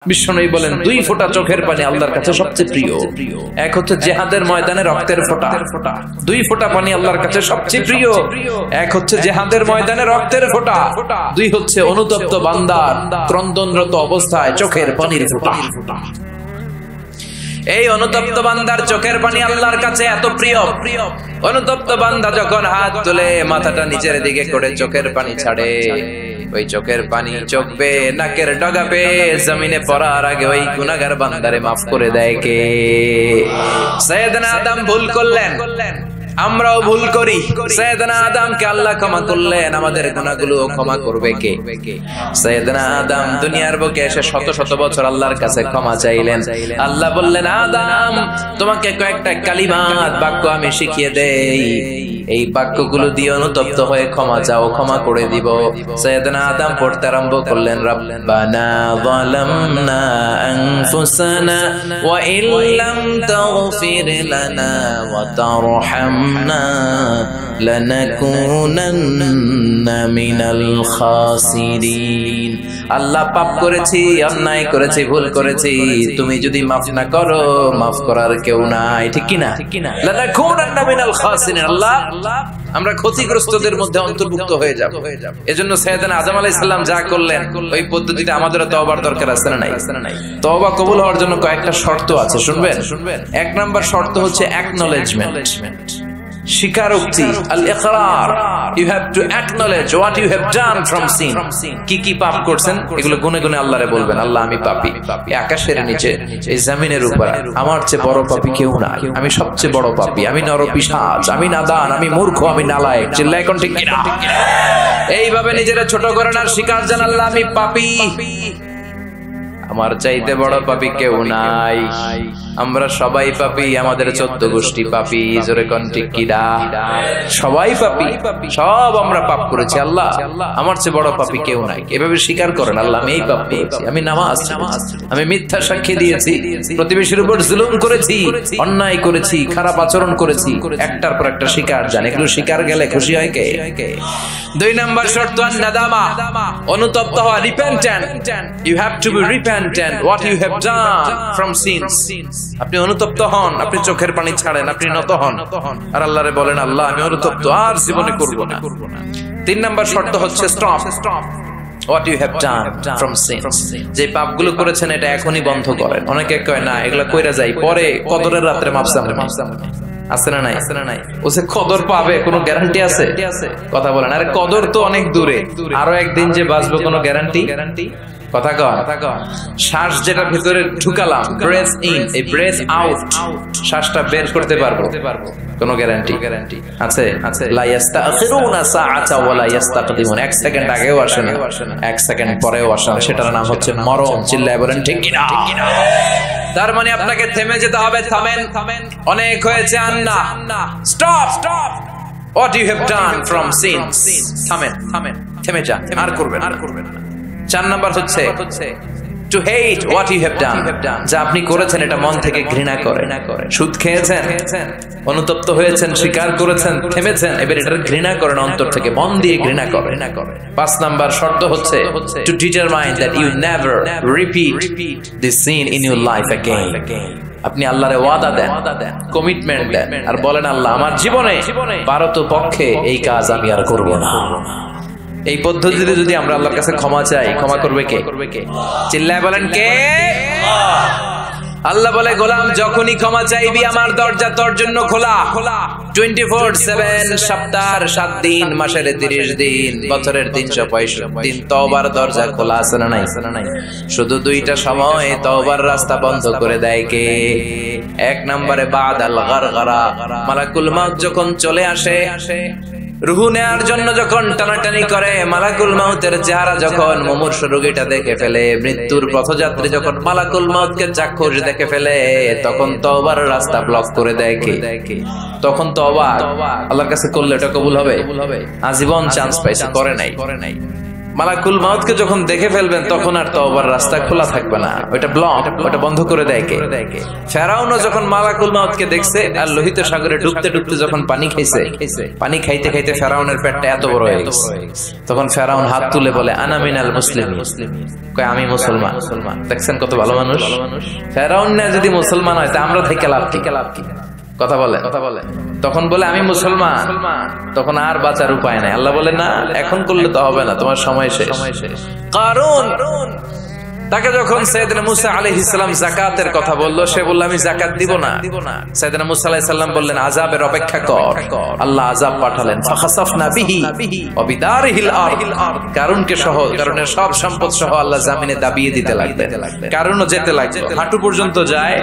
বিশ্বনবী বলেন দুই ফোঁটা চোখের পানি আল্লাহর কাছে সবচেয়ে প্রিয়। এক হচ্ছে জিহাদের ময়দানে রক্তের ফোঁটা, দুই ফোঁটা পানি আল্লাহর কাছে সবচেয়ে প্রিয়। এক হচ্ছে জিহাদের ময়দানে রক্তের ফোঁটা, দুই হচ্ছে অনুতপ্ত বান্দার ক্রন্দনরত অবস্থায় চোখের পানির ফোঁটা। এই অনুতপ্ত বান্দার চোখের পানি আল্লাহর কাছে এত প্রিয়। অনুতপ্ত বান্দা যখন হাত তুলে মাথাটা নিচের দিকে করে চোখের পানি ছাড়ে, ওই চোখের পানি চোখ বেয়ে নাকের ডগা বেয়ে জমিনে পড়ার আগে ওই গুনাহগার বান্দারে মাফ করে দেয় কে? সাইয়েদনা আদম ভুল করলেন, আমরাও ভুল করি। সাইয়েদনা আদমকে আল্লাহ ক্ষমা করলেন, আমাদের গুনাহগুলো ক্ষমা করবে কে? সাইয়েদনা আদম দুনিয়ার বুকে এসে শত শত বছর আল্লাহর কাছে ক্ষমা চাইলেন। আল্লাহ বললেন, আদম তোমাকে কয়েকটা কালিমাত বাক্য আমি শিখিয়ে দেই, এই বাক্যগুলো দিয়ে অনুতপ্ত হয়ে ক্ষমা চাও, ক্ষমা করে দিব। সাইয়েদনা আদম পড়তে আরম্ভ করলেন, রব্বানা যালামনা আনফুসানা ওয়া ইল্লাম তাগফির লানা ওয়া তারহামনা লানাকুনান্না মিনাল খাসিরিন। আল্লাহ পাপ করেছি, অন্যায় করেছি, ভুল করেছি, তুমি যদি মাফ না করো মাফ করার কেউ নাই, ঠিক কি না? লানাকুনান্না মিনাল খাসিরিন, আল্লাহ আমরা ক্ষতিগ্রস্তদের মধ্যে অন্তর্ভুক্ত হয়ে যাব। এজন্য সাইয়েদনা আদম আলাইহিস সালাম যা করলেন ওই পদ্ধতিতে আমাদেরও তওবার দরকার আছে না নাই? তওবা কবুল হওয়ার জন্য কয়েকটা শর্ত আছে, শুনবেন? এক নাম্বার শর্ত হচ্ছে অ্যাকনলেজমেন্ট, স্বীকারোক্তি, আল ইকরার। You have to acknowledge what you have done from sin. কি কি পাপ করছেন এগুলো গুনে গুনে আল্লাহরে বলবেন, আল্লাহ আমি পাপী, এই আকাশের নিচে এই জমিনের উপর আমার চেয়ে বড় পাপী কেউ নাই, আমি সবচেয়ে বড় পাপী, আমি নরপিশাচ, আমি নাদান, আমি মূর্খ, আমি নালায়েক। চিল্লায় কোন ঠিক কিনা? এইভাবে নিজেরা ছোট করেন আর স্বীকার জানান, আল্লাহ আমি পাপী, আমার চাইতে বড় পাপী কেউ নাই, আমরা সবাই পাপী, আমাদের 14 গোষ্ঠী পাপী। জোরে কোন ঠিক কিনা? সবাই পাপী, সব আমরা পাপ করেছি, আল্লাহ আমার চেয়ে বড় পাপী কেউ নাই। এভাবে স্বীকার করেন, আল্লাহ আমি এই পাপ করেছি, আমি নামাজ ছেড়েছি, আমি মিথ্যা সাক্ষী দিয়েছি, প্রতিবেশীর উপর জুলুম করেছি, অন্যায় করেছি, খারাপ আচরণ করেছি। একটার পর একটা স্বীকার জান, এগুলো স্বীকার গেলে খুশি হয় কে? দুই নাম্বার শর্ত নাদামা, অনুতপ্ত হওয়া, repentant. You have to be repentant what you have done from sins. আপনি অনুতপ্ত হন, আপনি চোখের পানি ছাড়েন, আপনি নত হন আর আল্লাহরে বলেন, আল্লাহ আমি অনুতপ্ত, আর জীবনে করব না। তিন নাম্বার শর্ত হচ্ছে stop what you have done from sins, যে পাপগুলো করেছেন এটা এখনই বন্ধ করেন। অনেকে কয় না এগুলা কইরা যাই, পরে কদরের রাতে মাফ চাইবেন। আছে না নাই? ও যে কদর পাবে কোনো গ্যারান্টি আছে? কথা বলেন, আরে কদর তো অনেক দূরে, আরো একদিন যে বাঁচবো কোনো গ্যারান্টি? কথা কন। শ্বাস যেটা ভিতরে ঢুকালাম, ব্রেথ ইন, এই ব্রেথ আউট, শ্বাসটা বের করতে পারবো, কোনো গ্যারান্টি আছে? লা ইস্তাখিরুনা সাআতা ওয়া লা ইস্তাকদিমুন। 1 সেকেন্ড আগেও আসে না, 1 সেকেন্ড পরেও আসে না, সেটার নাম হচ্ছে মরণ। চিল্লায় বলেন ঠিক কিনা? তার মানে আপনাকে থেমে যেতে হবে। থামেন, অনেক হয়েছে, আন্না stop what you have done from sins। থামেন, থেমে যান, আর করবেন না। 4 নাম্বার হচ্ছে to hate what you have done, যা আপনি করেছেন এটা মন থেকে ঘৃণা করে। সুদ খেয়েছেন, অনুতপ্ত হয়েছেন, স্বীকার করেছেন, থেমেছেন, এবার এটা ঘৃণা করেন অন্তর থেকে, মন দিয়ে ঘৃণা করেন। 5 নাম্বার শর্ত হচ্ছে to determine that you never repeat this sin in your life again। আপনি আল্লাহরে ওয়াদা দেন, কমিটমেন্ট দেন আর বলেন, আল্লাহ আমার জীবনে পারতপক্ষে এই কাজ আমি আর করব না। এই পদ্ধতিতে যদি আমরা আল্লাহর কাছে ক্ষমা চাই, ক্ষমা করবে কে? চিল্লায় বলেন কে? আল্লাহ বলে, গোলাম যখনই ক্ষমা চাইবি আমার দরজা তোর জন্য খোলা। 24/7, সপ্তাহের 7 দিন, মাসের 30 দিন, বছরের 365 দিন তওবার দরজা খোলা আছে না নাই? শুধু 2টা সময় তওবার রাস্তা বন্ধ করে দেয় কে? 1 নম্বরে বাদাল গারগারা, মালাকুল মউত যখন চলে আসে, রুহু নেয়ার জন্য যখন টানাটানি করে, মালাকুল মাউতের চেহারা যখন মুমূর্ষু রোগীটা দেখে ফেলে, মৃত্যুর পথযাত্রী যখন মালাকুল মাউতকে চাক্ষুষ দেখে ফেলে, তখন তওবার রাস্তা ব্লক করে দেয় কে? তখন তওবা আল্লাহর কাছে করলে এটা কবুল হবে? আজীবন চান্স পাইছে, করে নাই। মালাকুল মাউতকে যখন দেখে ফেলবেন তখন আর তওবার রাস্তা খোলা থাকবে না, ওটা ব্লক, ওটা বন্ধ করে দেয় কে? ফেরাউনও যখন মালাকুল মাউতকে দেখছে আর লোহিত সাগরে ডুবতে ডুবতে যখন পানি খাইছে, পানি খাইতে খাইতে ফেরাউনের পেটটা এত বড় হয়ে গেছে, তখন ফেরাউন হাত তুলে বলে আনা মিনাল মুসলিমিন, কয় আমি মুসলমান। দেখছেন কত ভালো মানুষ। ফেরাউন না যদি মুসলমান হয় তা আমরা থেকে লাভ কি? কথা বলে তখন বলে আমি মুসলমান, তখন আর বাঁচার উপায় নাই। আল্লাহ বলে না, এখন করলে তো হবে না, তোমার সময় শেষ। কারণ তাকে যখন সাইয়েদনা মুসা আলাইহিস সালাম যাকাতের কথা বলল, সে বলল আমি যাকাত দিব না। সাইয়েদনা মুসা আলাইহিস সালাম বললেন আযাবের অপেক্ষা কর। আল্লাহ আযাব পাঠালেন, ফাখাসাফনা বিহি ওয়া বিদারিহিল আরদ, কারুনকে সহ, কারুনের সব সম্পদ সহ আল্লাহ জমিনে দাবিয়ে দিতে লাগলেন। কারুনও যেতে লাগলো, হাঁটু পর্যন্ত যায়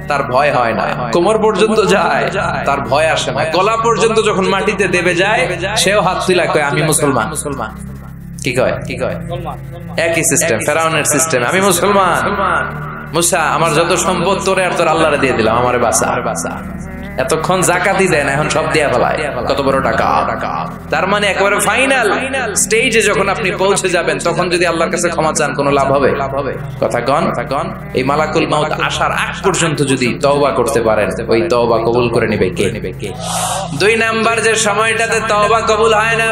তার ভয় হয় না, কোমর পর্যন্ত যায় তার ভয় আসে না, গলা পর্যন্ত যখন মাটিতে দেবে যায় সেও হাত তুলে কয় আমি মুসলমান। কি কয়? একই সিস্টেম, ফেরাউনের সিস্টেম, আমি মুসলমান। মুসা আমার যত সম্পদ তোরে আর তোর আল্লাহরে দিয়ে দিলাম, আমারে বাঁচা। এতক্ষণ যাকাতই দেন, এখন সব দিয়া ফেলায়, কত বড় টাকা। তার মানে একেবারে ফাইনাল স্টেজে যখন আপনি পৌঁছে যাবেন তখন যদি আল্লাহর কাছে ক্ষমা চান কোনো লাভ হবে? কথা কন। এই মালাকুল মাউত আসার আগ পর্যন্ত যদি তওবা করতে পারেন, ওই তওবা কবুল করে নেবে কে? 2 নাম্বার যে সময়টাতে তওবা কবুল হয় না,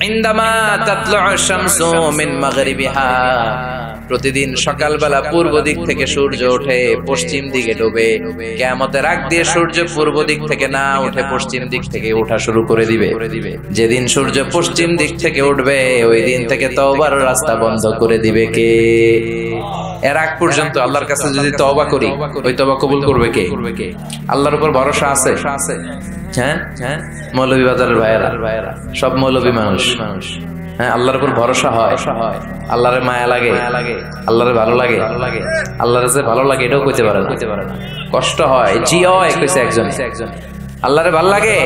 ইনদামা তাতলু'আ শামসু মিন মাগরিবিহা, প্রতিদিন সকালবেলা পূর্ব দিক থেকে সূর্য ওঠে, পশ্চিম দিকে ডোবে। কিয়ামতের আগ দিয়ে সূর্য পূর্ব দিক থেকে না উঠে পশ্চিম দিক থেকে ওঠা শুরু করে দিবে। যেদিন সূর্য পশ্চিম দিক থেকে উঠবে ওই দিন থেকে তওবার রাস্তা বন্ধ করে দিবে কে? এর আগ পর্যন্ত আল্লাহর কাছে যদি তওবা করি, ওই তওবা কবুল করবে কে? আল্লাহর উপর ভরসা আছে? হ্যাঁ, মৌলভী বাজারের ভাইয়েরা সব মৌলভী মানুষ। হ্যাঁ, আল্লাহর উপর ভরসা হয়, আল্লাহরে মায়া লাগে, আল্লাহরে ভালো লাগে, আল্লাহরে যে ভালো লাগে এটাও কইতে পারে না, কষ্ট হয়, জিয় কইছে একজন, আল্লাহরে ভালো লাগে,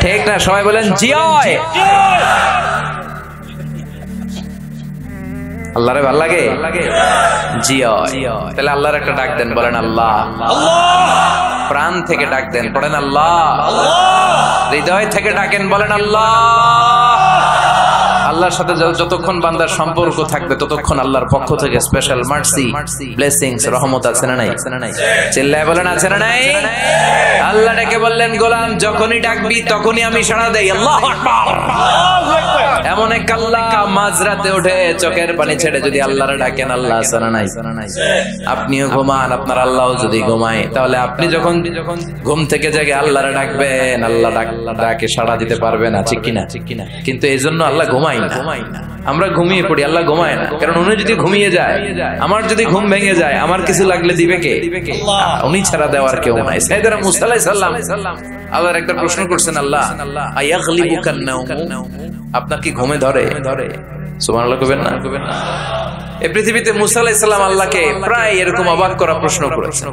ঠিক না? সবাই বলেন জিয়। আল্লাহরে ভালো লাগে, জিয়। তাহলে আল্লাহর একটা ডাক দেন, বলেন আল্লাহ। প্রাণ থেকে ডাক দেন, বলেন আল্লাহ। হৃদয় থেকে ডাকেন, বলেন আল্লাহ। আল্লাহর সাথে যতক্ষণ বান্দার সম্পর্ক থাকবে ততক্ষণ আল্লাহর পক্ষ থেকে স্পেশাল মার্সি, ব্লেসিংস, রহমত আছে না নাই? চিল্লায় বলেন আছে না নাই? আল্লাহ ডেকে বললেন, গোলাম যখনই ডাকবি তখনই আমি সাড়া দেই। আল্লাহু আকবার। এমন এক আল্লাহ মাঝরাতে উঠে চোখের পানি ছেড়ে যদি আল্লাহরে ডাকেন, আল্লাহ আছে না নাই? আপনিও ঘুমান, আপনার আল্লাহও যদি ঘুমায়, তাহলে আপনি যখন ঘুম থেকে জেগে আল্লাহরে ডাকবেন, আল্লাহ ডাকে সাড়া দিতে পারবে না, ঠিক কিনা? কিন্তু এই জন্য আল্লাহ ঘুমায় না, আমরা ঘুমিয়ে পড়ি, আল্লাহ ঘুমায় না। কারণ উনি যদি ঘুমিয়ে যায়, আমার যদি ঘুম ভেঙে যায়, আমার কিছু লাগলে দিবে কে? উনি ছাড়া দেওয়ার কেউ নাই। সাইয়েদনা মুসা আলাইহিস সালাম আল্লাহর একটা প্রশ্ন করছেন, আল্লাহ আয়াগলিবুকান নাওম, আপনার কি ঘুমে ধরে? সুবহানাল্লাহ কইবেন না? এই পৃথিবীতে মুসা আলাইহিস সালাম আল্লাহকে প্রায় এরকম অবাক করা প্রশ্ন করেছেন।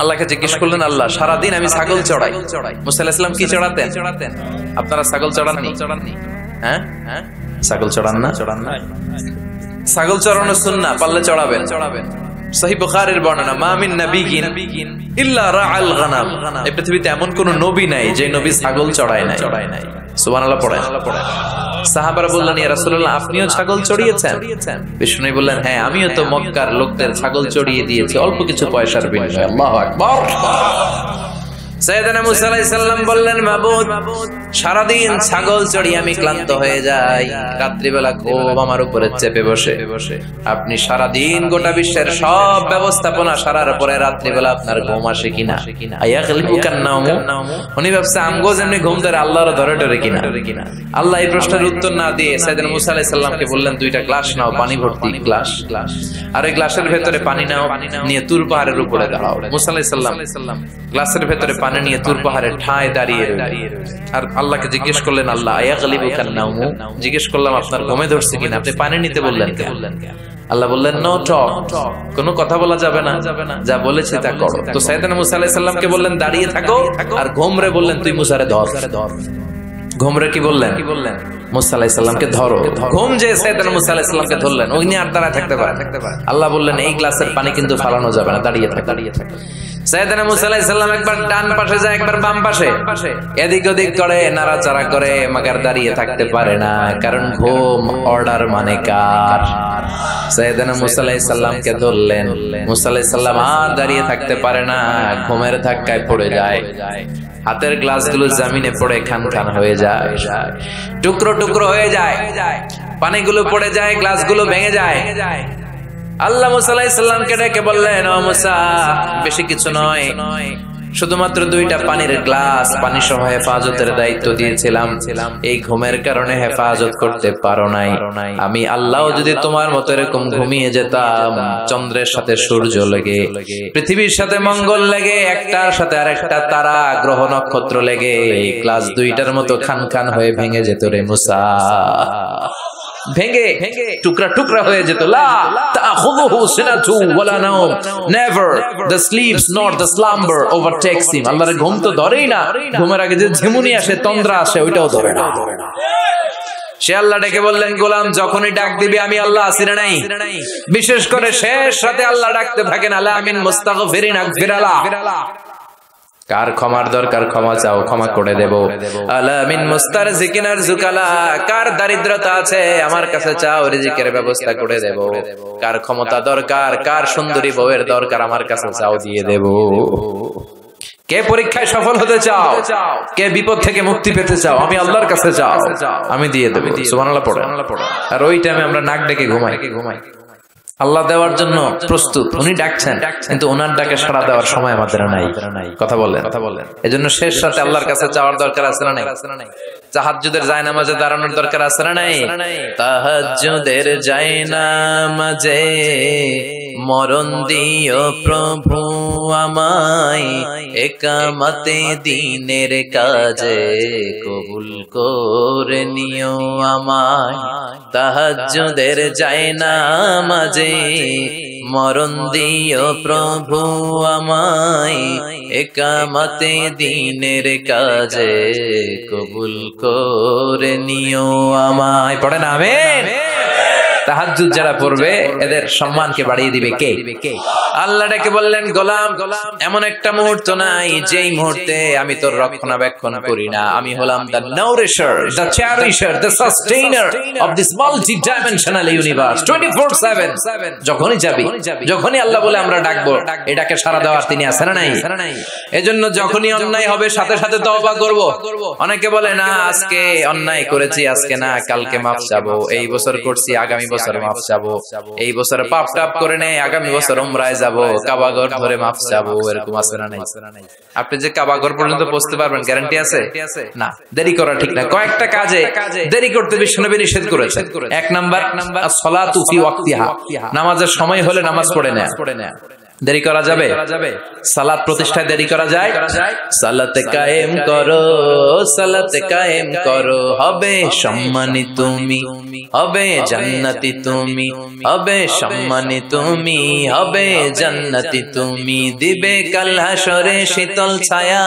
আল্লাহকে জিজ্ঞেস করলেন, আল্লাহ সারাদিন আমি ছাগল চড়াই। মুসা আলাইহিস সালাম কি চড়াতেন? আপনারা ছাগল চড়াননি? হ্যাঁ, ছাগল চড়ান না? ছাগল চড়ানো সুন্নাহ, পারলে চড়াবেন। সহিহ বুখারীর বর্ণনা, মা মিন নাবিয়্যিন ইল্লা রাআল গানাম, এই পৃথিবীতে এমন কোন নবী নাই যে নবী ছাগল চড়ায় নাই। সুবহানাল্লাহ পড়েন। সাহাবারা বললেন, ইয়া রাসূলুল্লাহ আপনিও ছাগল চড়িয়েছেন? বিষ্ণু বললেন, হ্যাঁ আমিও তো মক্কার লোকদের ছাগল চড়িয়ে দিয়েছি অল্প কিছু পয়সার বিনিময়ে। আল্লাহু আকবার। সাইয়েদনা মুসা আলাইহিস সালাম বললেন, মাবুদ সারাদিন ছাগল চড়িয়ে আমি ক্লান্ত হয়ে যাই, রাত্রিবেলা ঘুম আমার উপরে চেপে বসে। আপনি সারাদিন গোটা বিশ্বের সব ব্যবস্থাপনা সারার পরে রাত্রিবেলা আপনার ঘুম আসে কিনা? আয়াগলিবুকান নাওম, উনি ভাবছে আমগো যেমনি ঘুম ধরে আল্লাহরও ধরে টরে কিনা? আল্লাহ এই প্রশ্নের উত্তর না দিয়ে সাইয়েদনা মুসা আলাইহিস সালামকে বললেন, 2টা গ্লাস নাও, পানি ভর্তি গ্লাস, আর এই গ্লাসের ভেতরে পানি নাও, নিয়ে তুর পাহাড়ের উপরে দাঁড়াও। মুসা আলাইহিস সালাম গ্লাসের ভেতরে পানি নিয়ে তুর পাহাড়ের ঠায় দাঁড়িয়ে আর আল্লাহকে জিজ্ঞেস করলেন, আল্লাহ আয়াগলিবুকান নাওম, জিজ্ঞেস করলাম আপনার ঘুমে ধরছে কিনা, আপনি পানি নিতে বললেন কেন? আল্লাহ বললেন, নো টক, কোনো কথা বলা যাবে না, যা বলেছি তা করো। তো সাইয়েদনা মুসা আলাইহিস সালামকে বললেন দাঁড়িয়ে থাকো, আর ঘুমরে বললেন তুই মুসারে ধর। ঘুমরে কি বললেন? মুসা আলাইহিস সালামকে ধরো। ঘুম যে সাইয়েদনা মুসা আলাইহিস সালামকে ধরলেন, উনি আর দাঁড়ায় থাকতে পারে। আল্লাহ বললেন এই গ্লাসের পানি কিন্তু ফালানো যাবে না, দাঁড়িয়ে থাক। সাইয়েদনা মুসা আলাইহিস সালাম একবার ডান পাশে যায়, একবার বাম পাশে, এদিক ওদিক করে, নাড়াচাড়া করে, মাগার দাঁড়িয়ে থাকতে পারে না, কারণ ঘুম অর্ডার মানে কার? সাইয়েদনা মুসা আলাইহিস সালামকে ধরলেন, মুসা আলাইহিস সালাম আর দাঁড়িয়ে থাকতে পারে না, ঘুমের ধাক্কায় পড়ে যায়। হাতের গ্লাসগুলো জমিনে পড়ে খান খান হয়ে যায়, টুকরো টুকরো হয়ে যায়, পানিগুলো পড়ে যায়, গ্লাসগুলো ভেঙে যায়। আল্লাহ মুসা আলাইহিস সালামকে ডেকে বললেন, ও মুসা, বেশি কিছু নয়, শুধুমাত্র 2টা পানির গ্লাস, পানি সহ হেফাজতের দায়িত্ব দিয়েছিলাম, এই ঘুমের কারণে হেফাজত করতে পারো নাই। আমি আল্লাহ যদি তোমার মতো এরকম ঘুমিয়ে যেতাম, চন্দ্রের সাথে সূর্য লেগে, পৃথিবীর সাথে মঙ্গল লেগে, একটার সাথে আরেকটা তারা গ্রহ নক্ষত্র লেগে গ্লাস 2টার মতো খান খান হয়ে ভেঙে যেত রে মুসা, ভেঙে টুকরা টুকরা হয়ে যেত। লা তাখুযুহু সিনাতু ওয়ালা নাওম, never the sleeps not the slumber overtakes him. আল্লাহর ঘুম তো ধরেই না, ঘুমের আগে যে ঝিমুনি আসে, তন্দ্রা আসে, ওইটাও ধরে না। সে আল্লাহ ডেকে বললেন, গোলাম যখনই ডাক দিবি আমি আল্লাহ আছি না নাই? বিশেষ করে শেষ রাতে আল্লাহ ডাকতে থাকেন, আলা মিন মুস্তাগফিরিন আগফিরালা, কার ক্ষমার দরকার ক্ষমা চাও, ক্ষমা করে দেব। আলা মিন মুস্তারজিকিন আরযুকালা, কার দারিদ্রতা আছে আমার কাছে চাও, রিজিকের ব্যবস্থা করে দেব। কার ক্ষমতা দরকার, কার সুন্দরী বউয়ের দরকার, আমার কাছে চাও, দিয়ে দেব। কে পরীক্ষায় সফল হতে চাও, কে বিপদ থেকে মুক্তি পেতে চাও, আমি আল্লাহর কাছে চাও, আমি দিয়ে দেব। সুবহানাল্লাহ পড়ো। আর ওই টাইমে আমরা নাক ডেকে ঘুমাই। আল্লাহ দেওয়ার জন্য প্রস্তুত, উনি ডাকছেন, কিন্তু ওনার ডাকে সাড়া দেওয়ার সময় আমাদের নাই। কথা বলেন। এজন্য শেষ রাতে আল্লাহর কাছে চাওয়ার দরকার আছে না নাই? তাহাজ্জুদের জায়নামাজে দাঁড়ানোর দরকার আছে না নাই? তাহাজ্জুদের জায়নামাজে মরণ দিও প্রভু আমায়, একামতে দিনের কাজে কবুল করে নিও আমায়। তাহাজ্জুদের জায়নামাজে মরণ দিও প্রভু আমায়, একামতে দিনের কাজে কবুল করে নিও আমায়। পড়েন আমিন। তাহাজ্জুদ যারা পড়বে এদের সম্মানকে বাড়িয়ে দিবে কে? আল্লাহ ডেকে বললেন, গোলাম এমন একটা মুহূর্ত নাই যেই মুহূর্তে আমি তোর রক্ষণাবেক্ষণ করি না। আমি হলাম the nourisher, the cherisher, the sustainer of this multi-dimensional universe 24/7। যখনই যাবি, যখনই আল্লাহ বলে আমরা ডাকবো, এটাকে সাড়া দেওয়ার তিনি আছেন না নাই? এজন্য যখনই অন্যায় হবে সাথে সাথে তওবা করব। অনেকে বলে না আজকে অন্যায় করেছি, আজকে না কালকে মাফ চাবো, এই বছর করছি আগামী বছর মাফ চাবো, এই বছর পাপ টাপ করে নেই আগামী বছর উমরায় যাবো, কাবাঘর ধরে মাফ চাবো, এরকম আছে না নাই? আপনি যে কাবাঘর পর্যন্ত পৌঁছতে পারবেন গ্যারান্টি আছে? না। দেরি করা ঠিক না। কয়েকটা কাজে দেরি করতে বিশ্বনবী নিষেধ করেছেন। 1 নাম্বার as-সালাতু ফি ওয়াক্তিহা, নামাজের সময় হলে নামাজ পড়ে নেয়া। দেরি করা যাবে? সালাত প্রতিষ্ঠায় দেরি করা যায়? সালাতে কায়েম করো, সালাতে কায়েম করো, হবে সম্মানী তুমি, হবে জান্নাতি তুমি, হবে সম্মানী তুমি, হবে জান্নাতি তুমি, দিবে কাল হাশরে শীতল ছায়া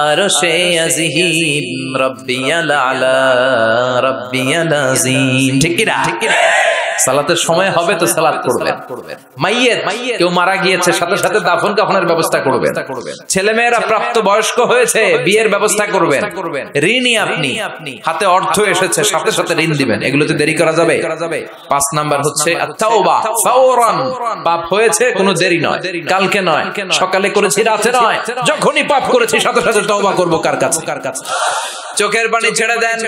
আরশে আজিম, রব্বিয়াল আলা রব্বিয়াল আযীম। ঠিক কি না? সালাতের সময় হবে তো সালাত করবেন। মাইয়েত, কেউ মারা গিয়েছে, সাথে সাথে দাফন কাফনের ব্যবস্থা করবেন। ছেলেমেয়েরা প্রাপ্ত বয়স্ক হয়েছে, বিয়ের ব্যবস্থা করবেন। ঋণী আপনি, হাতে অর্থ এসেছে, সাথে সাথে ঋণ দিবেন। এগুলোতে দেরি করা যাবে? 5 নাম্বার হচ্ছে আত-তাওবা ফাওরান, পাপ হয়েছে কোনো দেরি নয়, কালকে নয়, সকালে করেছি রাতে নয়, যখনই পাপ করেছি সাথে সাথে তওবা করব। কার কাছে? চোখের পানি ছেড়ে দেন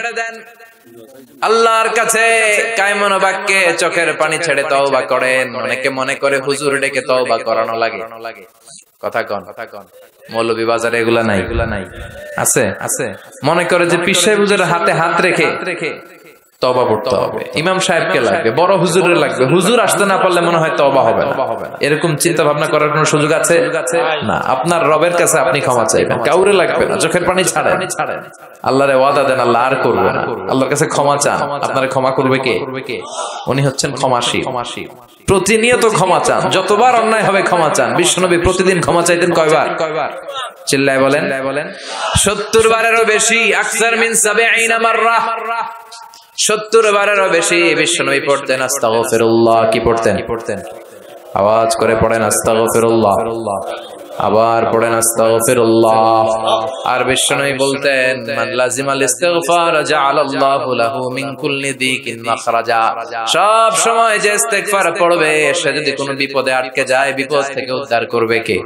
আল্লাহর কাছে, কায়মন বাক্যে চোখের পানি ছেড়ে তওবা করেন। অনেকে মনে করে হুজুর ডেকে তওবা করানো লাগে। কথা কন। মৌলভী বাজারে এগুলা নাই? আছে। মনে করে যে পীর সাহেব হুজুরের হাতে হাত রেখে তওবা পড়তে হবে, ইমাম সাহেবকে লাগবে, বড় হুজুরের লাগবে, হুজুর আসতে না পারলে মনে হয় তওবা হবে না। এরকম চিন্তা ভাবনা করার কোনো সুযোগ আছে না। আপনার রবের কাছে আপনি ক্ষমা চাইবেন, কাউরে লাগবে না। চোখের পানি ছাড়েন, আল্লাহরে ওয়াদা দেন আল্লাহ আর করবে না। আল্লাহর কাছে ক্ষমা চান, আপনারে ক্ষমা করবে কে? উনি হচ্ছেন ক্ষমাশীল। প্রতিনিয়ত ক্ষমা চান, যতবার অন্যায় হবে ক্ষমা চান। বিশ্বনবী প্রতিদিন ক্ষমা চাইতেন কয়বার? চিল্লায় বলেন। 70 বারেরও বেশি। আকসার মিন 70 মাররা। 70 বারেরও বেশি বিশ্বনবী পড়তেন আস্তাগফিরুল্লাহ। কি পড়তেন? আওয়াজ করে পড়েন আস্তাগফিরুল্লাহ। আবার পড়েন আস্তাগফিরুল্লাহ। আর বিশ্বনবী বলতেন মান লাজিমাল ইস্তিগফার জাআলাল্লাহু লাহু মিন কুল্লি দিকিন মাখরাজা। সব সময় যে ইস্তিগফার পড়বে সে যদি কোনো বিপদে আটকে যায় বিপদ থেকে উদ্ধার করবে কে?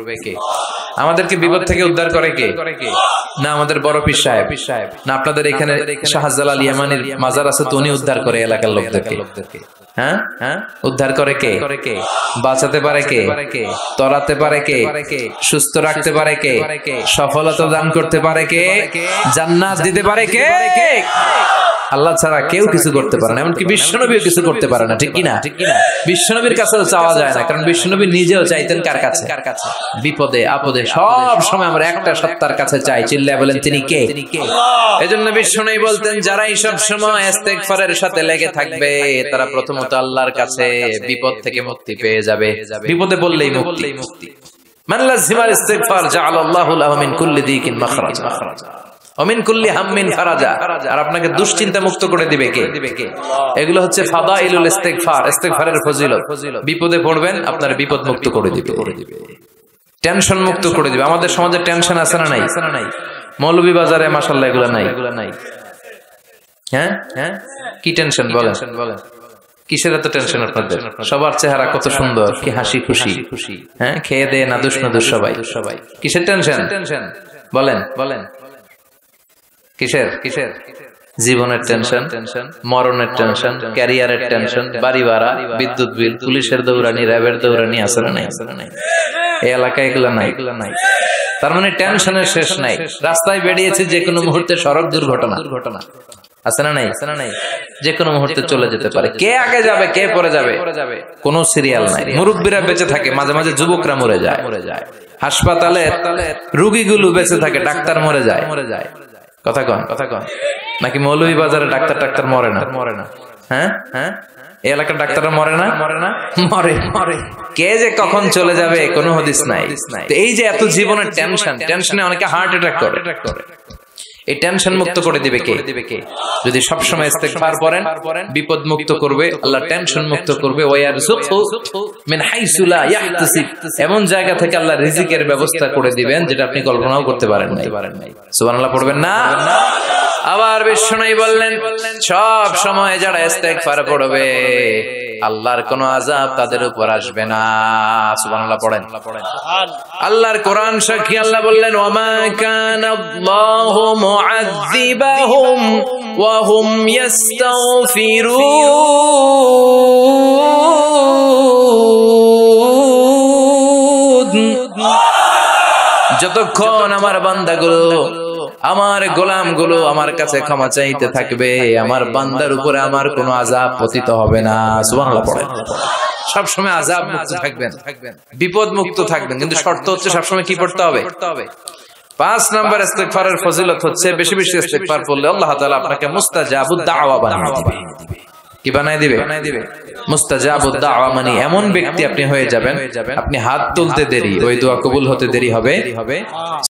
আমাদেরকে বিপদ থেকে উদ্ধার করে কে? না আমাদের বড় পীর সাহেব, না আপনাদের এখানে শাহজালাল ইয়ামানির মাজার আছে তো উনি উদ্ধার করে এলাকার লোকদেরকে। হ্যাঁ হ্যাঁ, উদ্ধার করে কে? বাঁচাতে পারে কে? তরাতে পারে কে? সুস্থ রাখতে পারে কে? সফলতা দান করতে পারে কে? জান্নাত দিতে পারে কে? আল্লাহ ছাড়া কেউ কিছু করতে পারে না, এমনকি বিশ্বনবীও কিছু করতে পারে না। ঠিক কিনা? বিশ্বনবীর কাছেও চাওয়া যায় না, কারণ বিশ্বনবী নিজেও চাইতেন কার কাছে? বিপদে আপদে সব সময় আমরা একটা সত্তার কাছে চাই। চিল্লায় বলেন তিনি কে? এজন্য বিশ্বনবী বলতেন যারা এই সব সময় ইস্তিগফারের সাথে লেগে থাকবে তারা প্রথমত আল্লাহর কাছে বিপদ থেকে মুক্তি পেয়ে যাবে। বিপদে পড়লেই মুক্তি। মান লাজিমাল ইস্তিগফার জাআলাল্লাহু লাহু মিন কুল্লি দিকিন মাখরাজা ওয়া মিন কুল্লি হাম্মিন ফারাজা। আর আপনাকে দুশ্চিন্তা মুক্ত করে দিবে কে? এগুলো হচ্ছে ফাদাইলুল ইস্তিগফার, ইস্তিগফারের ফজিলত। বিপদে পড়বেন আপনার বিপদ মুক্ত করে দিবে, টেনশন মুক্ত করে দিবে। আমাদের সমাজে টেনশন আছে না নাই? মৌলভীবাজারে মাশাআল্লাহ এগুলো নাই। হ্যাঁ হ্যাঁ, কি টেনশন বলেন? কিসের এত টেনশন আপনাদের? সবার চেহারা কত সুন্দর, কি হাসি খুশি। হ্যাঁ, খেয়ে দেয়ে নাদুস নাদুস সবাই। কিসের টেনশন বলেন? কিসের? জীবনের টেনশন, মরণের টেনশন, ক্যারিয়ারের টেনশন, বাড়ি ভাড়া, বিদ্যুৎ বিল, পুলিশের দৌড়ানি, র্যাবের দৌড়ানি আছে না নাই? এই এলাকায় এগুলো নাই। তার মানে টেনশনের শেষ নাই। রাস্তায় বেরিয়েছে যে কোনো মুহূর্তে সড়ক দুর্ঘটনা আছে না নাই? যে কোনো মুহূর্তে চলে যেতে পারে। কে আগে যাবে কে পরে যাবে কোনো সিরিয়াল নাই। মুরব্বীরা বেঁচে থাকে, মাঝে মাঝে যুবকরা মরে যায়। হাসপাতালে রোগীগুলো বেঁচে থাকে, ডাক্তার মরে যায়। কথা কন নাকি মৌলভীবাজারে ডাক্তার মরে না? হ্যাঁ হ্যাঁ, এই এলাকার ডাক্তাররা মরে না? মরে। কে যে কখন চলে যাবে কোনো হদিস নাই। এই যে এত জীবনের টেনশনে অনেকে হার্ট অ্যাটাক করে। এই টেনশন মুক্ত করে দিবে কে? যদি সবসময় ইস্তিগফার পড়েন বিপদ মুক্ত করবে আল্লাহ, টেনশন মুক্ত করবে। ওয়ারযুকহু মিন হাইসু লা ইয়াহতাসিব, এমন জায়গা থেকে আল্লাহ রিজিকের ব্যবস্থা করে দিবেন যেটা আপনি কল্পনাও করতে পারেন নাই। সুবহানাল্লাহ পড়বেন না? আবার বিশ্বনবী বললেন সব সময় যারা ইস্তিগফার পড়বে আল্লাহর কোনো আযাব তাদের উপর আসবে না। সুবহানাল্লাহ পড়েন। আল্লাহর কোরআন সাক্ষী, আল্লাহ বললেন ওয়ামা কানাল্লাহু মুআযযিবাহুম ওয়া হুম ইস্তাগফিরুন। যতক্ষণ আমার বান্দাগুলো, আমার গোলামগুলো আমার কাছে ক্ষমা চাইতে থাকবে, আমার বান্দার উপরে আমার কোনো আযাব পতিত হবে না। সুবহানাল্লাহ পড়েন। সবসময় আযাব মুক্ত থাকবেন, বিপদ মুক্ত থাকবেন, কিন্তু শর্ত হচ্ছে সবসময় কি পড়তে হবে? 5 নাম্বার ইস্তিগফারের ফজিলত হচ্ছে বেশি বেশি ইস্তিগফার পড়লে আল্লাহ তাআলা আপনাকে মুস্তাজাবুদ দাওয়া বানিয়ে দিবে। কি বানায় দিবে? মুস্তাজাবুদ দাওয়া মানে এমন ব্যক্তি আপনি হয়ে যাবেন, আপনি হাত তুলতে দেরি ওই দোয়া কবুল হতে দেরি হবে।